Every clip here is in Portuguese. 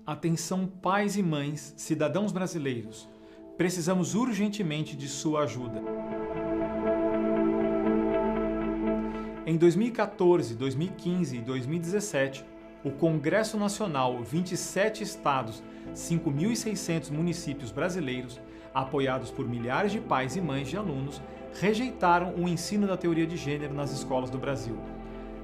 Atenção pais e mães, cidadãos brasileiros. Precisamos urgentemente de sua ajuda. Em 2014, 2015 e 2017, o Congresso Nacional, 27 estados, 5.600 municípios brasileiros, apoiados por milhares de pais e mães de alunos, rejeitaram o ensino da teoria de gênero nas escolas do Brasil.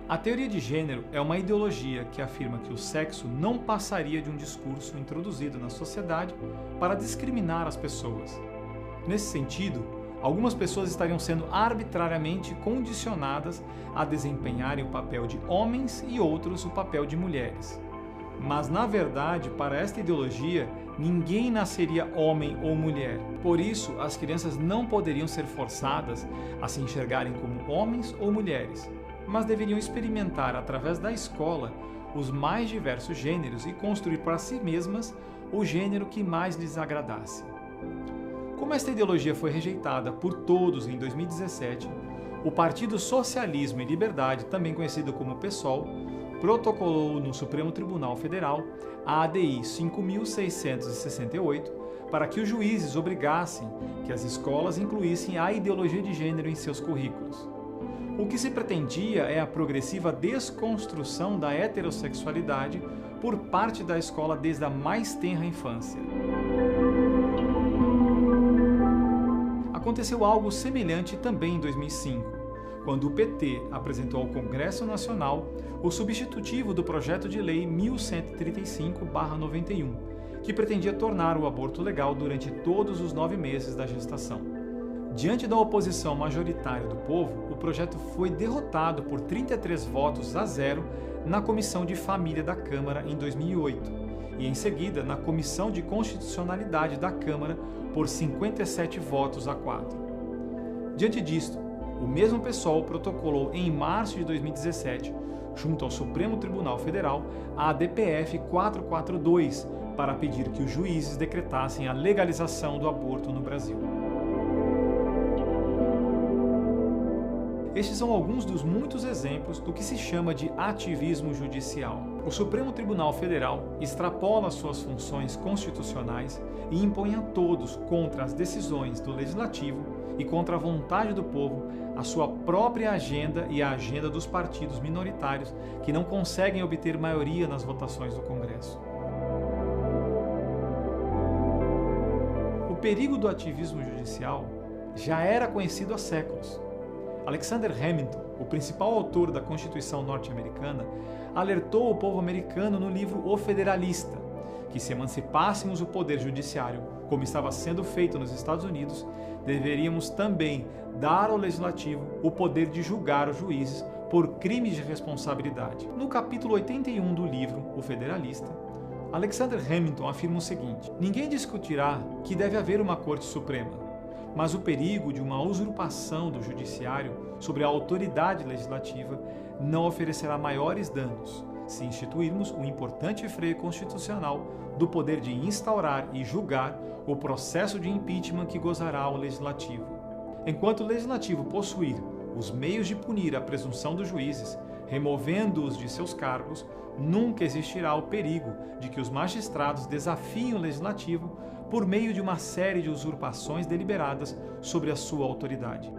A teoria de gênero é uma ideologia que afirma que o sexo não passaria de um discurso introduzido na sociedade para discriminar as pessoas. Nesse sentido, algumas pessoas estariam sendo arbitrariamente condicionadas a desempenharem o papel de homens e outros o papel de mulheres. Mas, na verdade, para esta ideologia, ninguém nasceria homem ou mulher. Por isso, as crianças não poderiam ser forçadas a se enxergarem como homens ou mulheres, mas deveriam experimentar através da escola os mais diversos gêneros e construir para si mesmas o gênero que mais lhes agradasse. Como esta ideologia foi rejeitada por todos em 2017, o Partido Socialismo e Liberdade, também conhecido como PSOL, protocolou no Supremo Tribunal Federal a ADI 5.668 para que os juízes obrigassem que as escolas incluíssem a ideologia de gênero em seus currículos. O que se pretendia é a progressiva desconstrução da heterossexualidade por parte da escola desde a mais tenra infância. Aconteceu algo semelhante também em 2005, quando o PT apresentou ao Congresso Nacional o substitutivo do projeto de lei 1135/91, que pretendia tornar o aborto legal durante todos os 9 meses da gestação. Diante da oposição majoritária do povo, o projeto foi derrotado por 33 votos a 0 na Comissão de Família da Câmara em 2008 e, em seguida, na Comissão de Constitucionalidade da Câmara por 57 votos a 4. Diante disto, o mesmo PSOL protocolou em março de 2017, junto ao Supremo Tribunal Federal, a DPF 442 para pedir que os juízes decretassem a legalização do aborto no Brasil. Estes são alguns dos muitos exemplos do que se chama de ativismo judicial. O Supremo Tribunal Federal extrapola suas funções constitucionais e impõe a todos, contra as decisões do Legislativo e contra a vontade do povo, a sua própria agenda e a agenda dos partidos minoritários que não conseguem obter maioria nas votações do Congresso. O perigo do ativismo judicial já era conhecido há séculos. Alexander Hamilton, o principal autor da Constituição norte-americana, alertou o povo americano no livro O Federalista, que se emancipássemos o poder judiciário, como estava sendo feito nos Estados Unidos, deveríamos também dar ao legislativo o poder de julgar os juízes por crimes de responsabilidade. No capítulo 81 do livro O Federalista, Alexander Hamilton afirma o seguinte: ninguém discutirá que deve haver uma Corte Suprema, mas o perigo de uma usurpação do judiciário sobre a autoridade legislativa não oferecerá maiores danos se instituirmos um importante freio constitucional do poder de instaurar e julgar o processo de impeachment que gozará o legislativo. Enquanto o legislativo possuir os meios de punir a presunção dos juízes, removendo-os de seus cargos, nunca existirá o perigo de que os magistrados desafiem o legislativo por meio de uma série de usurpações deliberadas sobre a sua autoridade.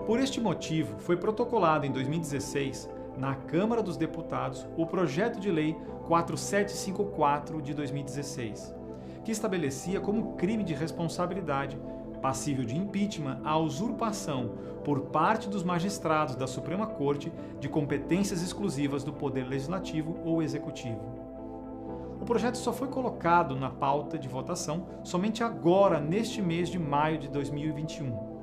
Por este motivo, foi protocolado em 2016, na Câmara dos Deputados, o projeto de lei 4754 de 2016, que estabelecia como crime de responsabilidade passível de impeachment a usurpação por parte dos magistrados da Suprema Corte de competências exclusivas do Poder Legislativo ou Executivo. O projeto só foi colocado na pauta de votação somente agora, neste mês de maio de 2021.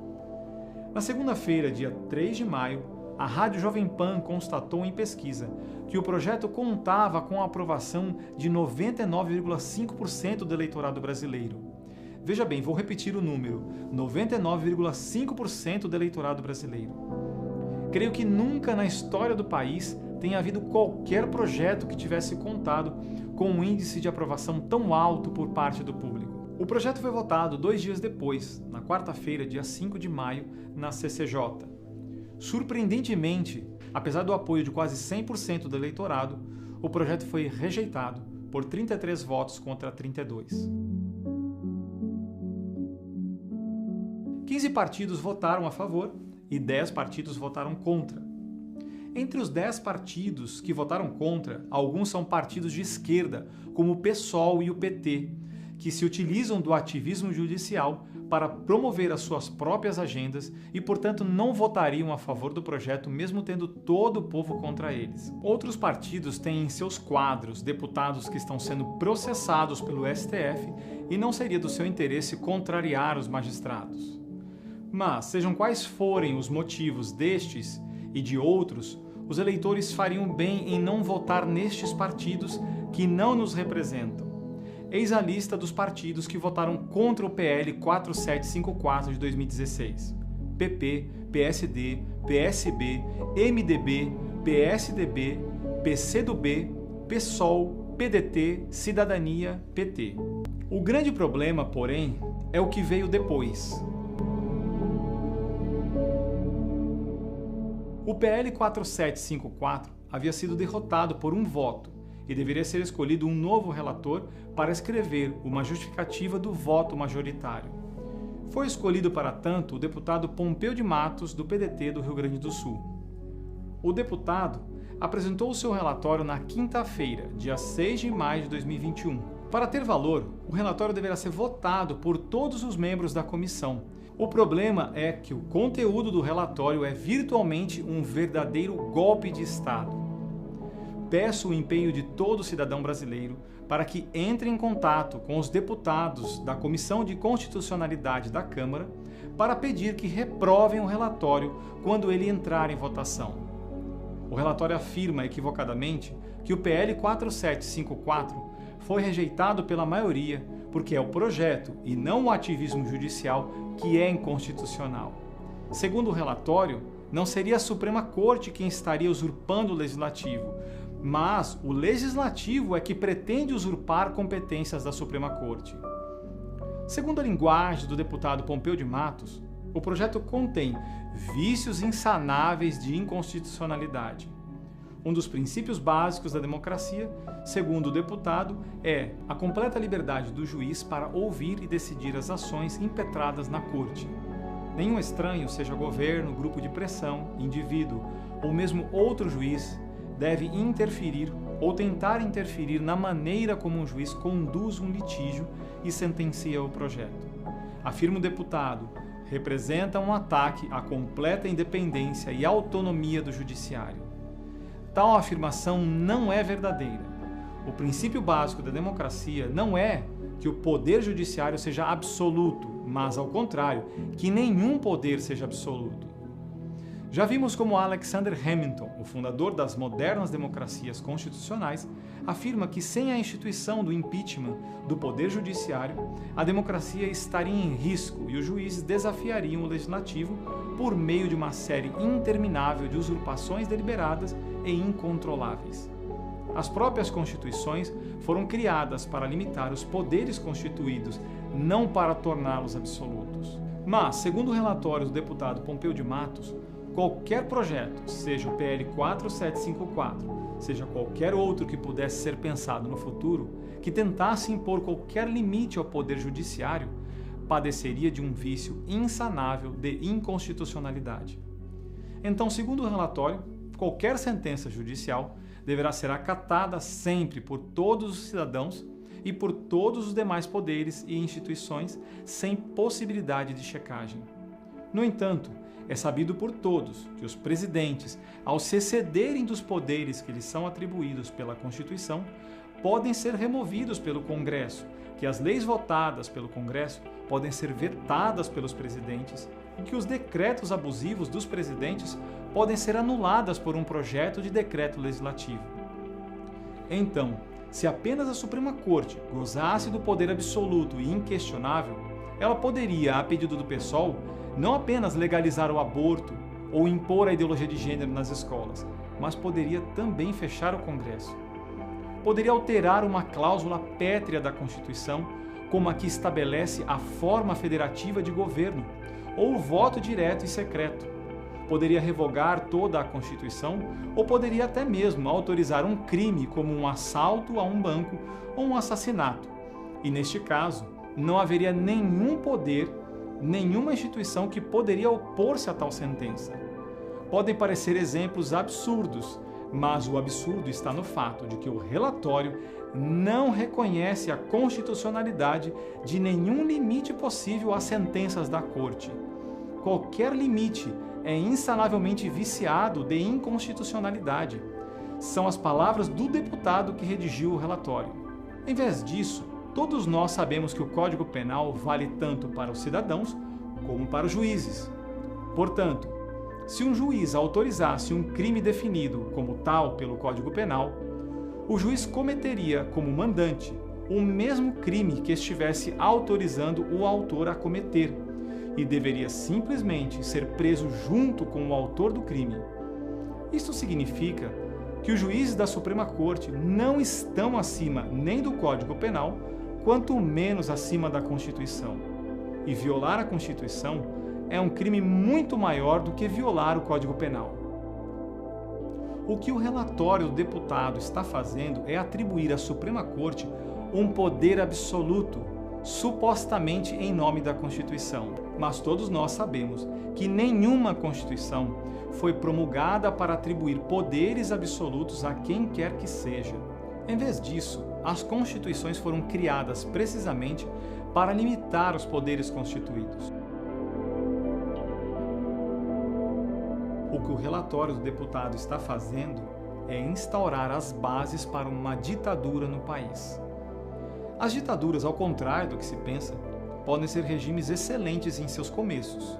Na segunda-feira, dia 3 de maio, a Rádio Jovem Pan constatou em pesquisa que o projeto contava com a aprovação de 99,5% do eleitorado brasileiro. Veja bem, vou repetir o número: 99,5% do eleitorado brasileiro. Creio que nunca na história do país tenha havido qualquer projeto que tivesse contado com um índice de aprovação tão alto por parte do público. O projeto foi votado 2 dias depois, na quarta-feira, dia 5 de maio, na CCJ. Surpreendentemente, apesar do apoio de quase 100% do eleitorado, o projeto foi rejeitado por 33 votos contra 32. 15 partidos votaram a favor e 10 partidos votaram contra. Entre os 10 partidos que votaram contra, alguns são partidos de esquerda, como o PSOL e o PT, que se utilizam do ativismo judicial para promover as suas próprias agendas e, portanto, não votariam a favor do projeto, mesmo tendo todo o povo contra eles. Outros partidos têm em seus quadros deputados que estão sendo processados pelo STF e não seria do seu interesse contrariar os magistrados. Mas, sejam quais forem os motivos destes e de outros, os eleitores fariam bem em não votar nestes partidos que não nos representam. Eis a lista dos partidos que votaram contra o PL 4754 de 2016. PP, PSD, PSB, MDB, PSDB, PCdoB, PSOL, PDT, Cidadania, PT. O grande problema, porém, é o que veio depois. O PL 4754 havia sido derrotado por um voto e deveria ser escolhido um novo relator para escrever uma justificativa do voto majoritário. Foi escolhido para tanto o deputado Pompeu de Matos, do PDT do Rio Grande do Sul. O deputado apresentou o seu relatório na quinta-feira, dia 6 de maio de 2021. Para ter valor, o relatório deverá ser votado por todos os membros da comissão. O problema é que o conteúdo do relatório é virtualmente um verdadeiro golpe de Estado. Peço o empenho de todo cidadão brasileiro para que entre em contato com os deputados da Comissão de Constitucionalidade da Câmara para pedir que reprovem o relatório quando ele entrar em votação. O relatório afirma equivocadamente que o PL 4754 foi rejeitado pela maioria porque é o projeto e não o ativismo judicial que é inconstitucional. Segundo o relatório, não seria a Suprema Corte quem estaria usurpando o Legislativo, mas o Legislativo é que pretende usurpar competências da Suprema Corte. Segundo a linguagem do deputado Pompeu de Matos, o projeto contém vícios insanáveis de inconstitucionalidade. Um dos princípios básicos da democracia, segundo o deputado, é a completa liberdade do juiz para ouvir e decidir as ações impetradas na Corte. Nenhum estranho, seja governo, grupo de pressão, indivíduo ou mesmo outro juiz, deve interferir ou tentar interferir na maneira como um juiz conduz um litígio e sentencia o projeto. Afirma o deputado, representa um ataque à completa independência e autonomia do judiciário. Tal afirmação não é verdadeira. O princípio básico da democracia não é que o poder judiciário seja absoluto, mas, ao contrário, que nenhum poder seja absoluto. Já vimos como Alexander Hamilton, o fundador das modernas democracias constitucionais, afirma que sem a instituição do impeachment do poder judiciário, a democracia estaria em risco e os juízes desafiariam o legislativo por meio de uma série interminável de usurpações deliberadas e incontroláveis. As próprias constituições foram criadas para limitar os poderes constituídos, não para torná-los absolutos. Mas, segundo o relatório do deputado Pompeu de Matos, qualquer projeto, seja o PL 4754, seja qualquer outro que pudesse ser pensado no futuro, que tentasse impor qualquer limite ao poder judiciário, padeceria de um vício insanável de inconstitucionalidade. Então, segundo o relatório, qualquer sentença judicial deverá ser acatada sempre por todos os cidadãos e por todos os demais poderes e instituições, sem possibilidade de checagem. No entanto, é sabido por todos que os presidentes, ao se excederem dos poderes que lhes são atribuídos pela Constituição, podem ser removidos pelo Congresso, que as leis votadas pelo Congresso podem ser vetadas pelos presidentes e que os decretos abusivos dos presidentes podem ser anuladas por um projeto de decreto legislativo. Então, se apenas a Suprema Corte gozasse do poder absoluto e inquestionável, ela poderia, a pedido do PSOL, não apenas legalizar o aborto ou impor a ideologia de gênero nas escolas, mas poderia também fechar o Congresso. Poderia alterar uma cláusula pétrea da Constituição, como a que estabelece a forma federativa de governo, ou o voto direto e secreto. poderia revogar toda a Constituição ou poderia até mesmo autorizar um crime como um assalto a um banco ou um assassinato. E neste caso, não haveria nenhum poder, nenhuma instituição que poderia opor-se a tal sentença. Podem parecer exemplos absurdos, mas o absurdo está no fato de que o relatório não reconhece a constitucionalidade de nenhum limite possível às sentenças da Corte. Qualquer limite é insanavelmente viciado de inconstitucionalidade. São as palavras do deputado que redigiu o relatório. Em vez disso, todos nós sabemos que o Código Penal vale tanto para os cidadãos como para os juízes. Portanto, se um juiz autorizasse um crime definido como tal pelo Código Penal, o juiz cometeria como mandante o mesmo crime que estivesse autorizando o autor a cometer e deveria simplesmente ser preso junto com o autor do crime. Isto significa que os juízes da Suprema Corte não estão acima nem do Código Penal, quanto menos acima da Constituição. E violar a Constituição é um crime muito maior do que violar o Código Penal. O que o relatório do deputado está fazendo é atribuir à Suprema Corte um poder absoluto, supostamente em nome da Constituição. Mas todos nós sabemos que nenhuma Constituição foi promulgada para atribuir poderes absolutos a quem quer que seja. Em vez disso, as Constituições foram criadas precisamente para limitar os poderes constituídos. O que o relatório do deputado está fazendo é instaurar as bases para uma ditadura no país. As ditaduras, ao contrário do que se pensa, podem ser regimes excelentes em seus começos.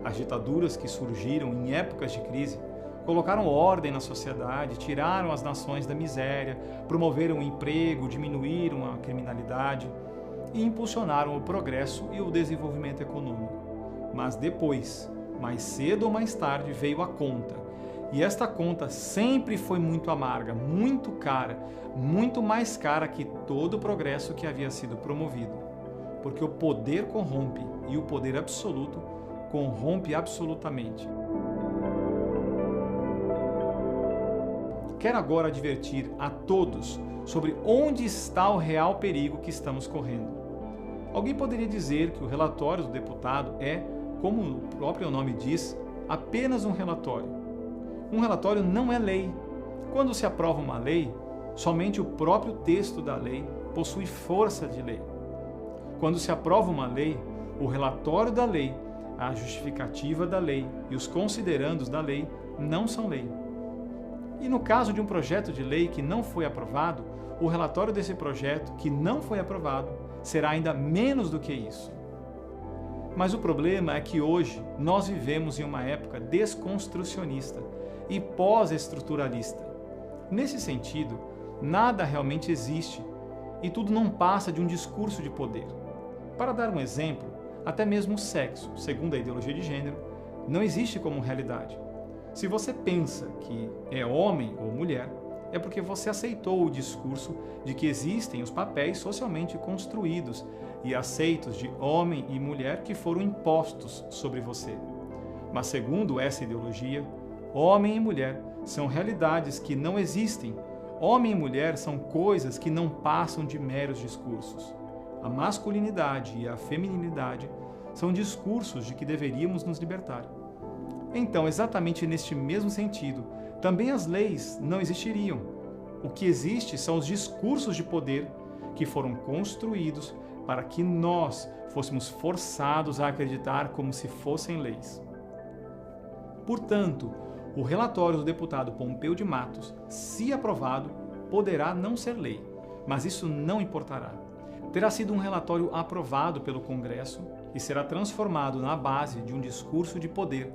As ditaduras que surgiram em épocas de crise colocaram ordem na sociedade, tiraram as nações da miséria, promoveram o emprego, diminuíram a criminalidade e impulsionaram o progresso e o desenvolvimento econômico. Mas depois, mais cedo ou mais tarde, veio a conta. E esta conta sempre foi muito amarga, muito cara, muito mais cara que todo o progresso que havia sido promovido. Porque o poder corrompe e o poder absoluto corrompe absolutamente. Quero agora advertir a todos sobre onde está o real perigo que estamos correndo. Alguém poderia dizer que o relatório do deputado é, como o próprio nome diz, apenas um relatório. Um relatório não é lei. Quando se aprova uma lei, somente o próprio texto da lei possui força de lei. Quando se aprova uma lei, o relatório da lei, a justificativa da lei e os considerandos da lei não são lei. E no caso de um projeto de lei que não foi aprovado, o relatório desse projeto que não foi aprovado será ainda menos do que isso. Mas o problema é que hoje nós vivemos em uma época desconstrucionista e pós-estruturalista. Nesse sentido, nada realmente existe e tudo não passa de um discurso de poder. Para dar um exemplo, até mesmo o sexo, segundo a ideologia de gênero, não existe como realidade. Se você pensa que é homem ou mulher, é porque você aceitou o discurso de que existem os papéis socialmente construídos e aceitos de homem e mulher que foram impostos sobre você. Mas segundo essa ideologia, homem e mulher são realidades que não existem. Homem e mulher são coisas que não passam de meros discursos. A masculinidade e a feminilidade são discursos de que deveríamos nos libertar. Então, exatamente neste mesmo sentido, também as leis não existiriam. O que existe são os discursos de poder que foram construídos para que nós fôssemos forçados a acreditar como se fossem leis. Portanto, o relatório do deputado Pompeu de Matos, se aprovado, poderá não ser lei, mas isso não importará. Terá sido um relatório aprovado pelo Congresso e será transformado na base de um discurso de poder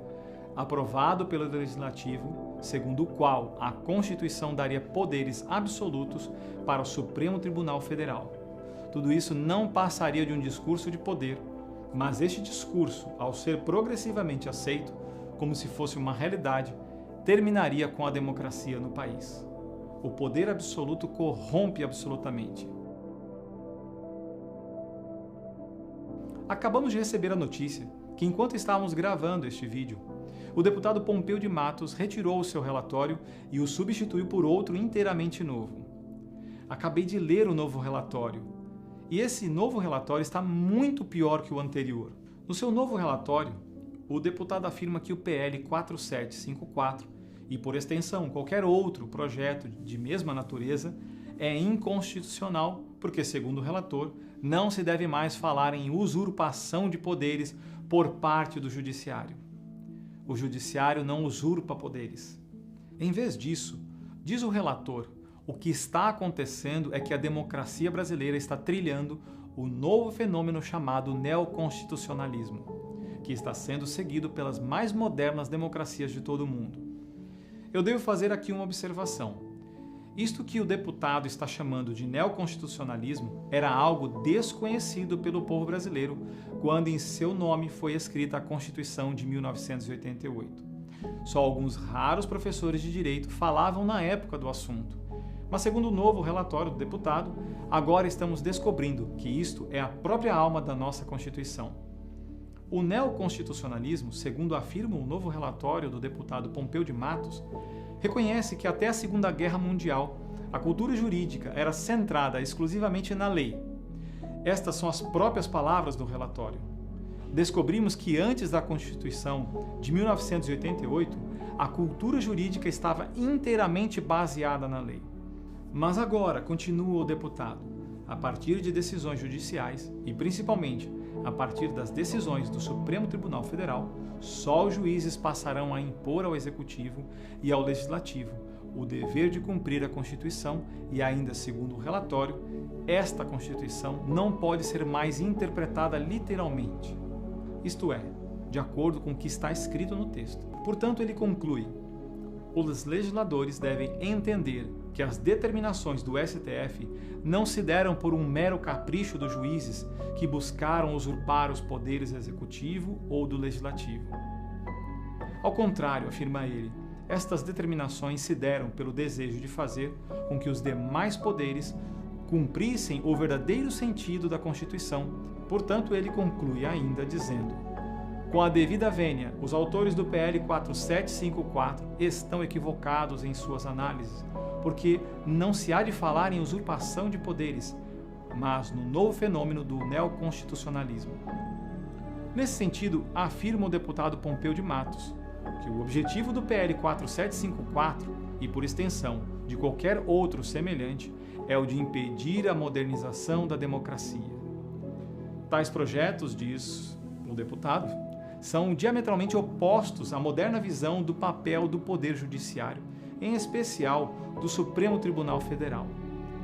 aprovado pelo Legislativo, segundo o qual a Constituição daria poderes absolutos para o Supremo Tribunal Federal. Tudo isso não passaria de um discurso de poder, mas este discurso, ao ser progressivamente aceito, como se fosse uma realidade, terminaria com a democracia no país. O poder absoluto corrompe absolutamente. Acabamos de receber a notícia que, enquanto estávamos gravando este vídeo, o deputado Pompeu de Matos retirou o seu relatório e o substituiu por outro inteiramente novo. Acabei de ler o novo relatório, e esse novo relatório está muito pior que o anterior. No seu novo relatório, o deputado afirma que o PL 4754, e por extensão qualquer outro projeto de mesma natureza, é inconstitucional porque, segundo o relator, não se deve mais falar em usurpação de poderes por parte do Judiciário. O Judiciário não usurpa poderes. Em vez disso, diz o relator, o que está acontecendo é que a democracia brasileira está trilhando o novo fenômeno chamado neoconstitucionalismo, que está sendo seguido pelas mais modernas democracias de todo o mundo. Eu devo fazer aqui uma observação. Isto que o deputado está chamando de neoconstitucionalismo era algo desconhecido pelo povo brasileiro quando em seu nome foi escrita a Constituição de 1988. Só alguns raros professores de direito falavam na época do assunto. Mas segundo o novo relatório do deputado, agora estamos descobrindo que isto é a própria alma da nossa Constituição. O neoconstitucionalismo, segundo afirma o novo relatório do deputado Pompeu de Matos, reconhece que até a Segunda Guerra Mundial, a cultura jurídica era centrada exclusivamente na lei. Estas são as próprias palavras do relatório. Descobrimos que antes da Constituição de 1988, a cultura jurídica estava inteiramente baseada na lei. Mas agora, continua o deputado, a partir de decisões judiciais e principalmente a partir das decisões do Supremo Tribunal Federal, só os juízes passarão a impor ao Executivo e ao Legislativo o dever de cumprir a Constituição e ainda, segundo o relatório, esta Constituição não pode ser mais interpretada literalmente. Isto é, de acordo com o que está escrito no texto. Portanto, ele conclui: os legisladores devem entender que as determinações do STF não se deram por um mero capricho dos juízes que buscaram usurpar os poderes executivo ou do legislativo. Ao contrário, afirma ele, estas determinações se deram pelo desejo de fazer com que os demais poderes cumprissem o verdadeiro sentido da Constituição. Portanto, ele conclui ainda dizendo: com a devida vênia, os autores do PL 4754 estão equivocados em suas análises, porque não se há de falar em usurpação de poderes, mas no novo fenômeno do neoconstitucionalismo. Nesse sentido, afirma o deputado Pompeu de Matos que o objetivo do PL 4754, e por extensão de qualquer outro semelhante, é o de impedir a modernização da democracia. Tais projetos, diz o deputado, são diametralmente opostos à moderna visão do papel do Poder Judiciário, em especial do Supremo Tribunal Federal.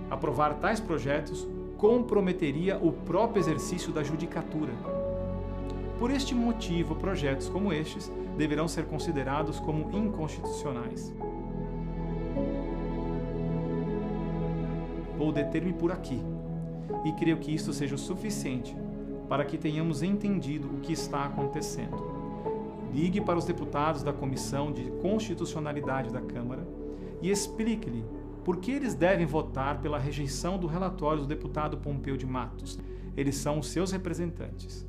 Aprovar tais projetos comprometeria o próprio exercício da judicatura. Por este motivo, projetos como estes deverão ser considerados como inconstitucionais. Vou deter-me por aqui, e creio que isto seja o suficiente para que tenhamos entendido o que está acontecendo. Ligue para os deputados da Comissão de Constitucionalidade da Câmara e explique-lhe por que eles devem votar pela rejeição do relatório do deputado Pompeu de Matos. Eles são os seus representantes.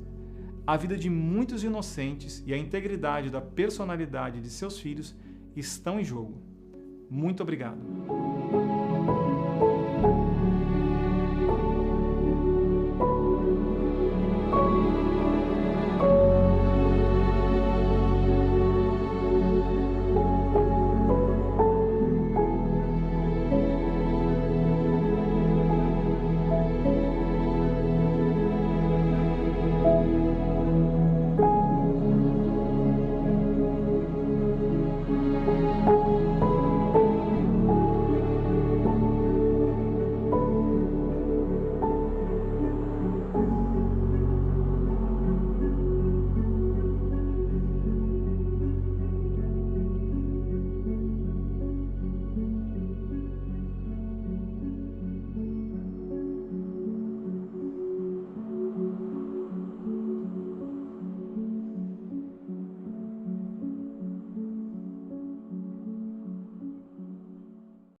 A vida de muitos inocentes e a integridade da personalidade de seus filhos estão em jogo. Muito obrigado.